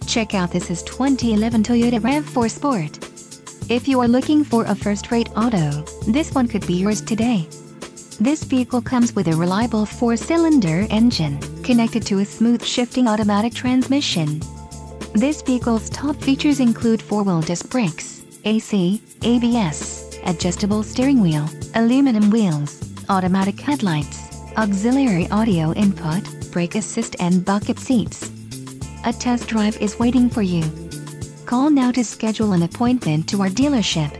Check out this is 2011 Toyota RAV4 Sport. If you are looking for a first-rate auto, this one could be yours today. This vehicle comes with a reliable 4-cylinder engine, connected to a smooth shifting automatic transmission. This vehicle's top features include 4-wheel disc brakes, AC, ABS, adjustable steering wheel, aluminum wheels, automatic headlights, auxiliary audio input, brake assist and bucket seats. A test drive is waiting for you. Call now to schedule an appointment to our dealership.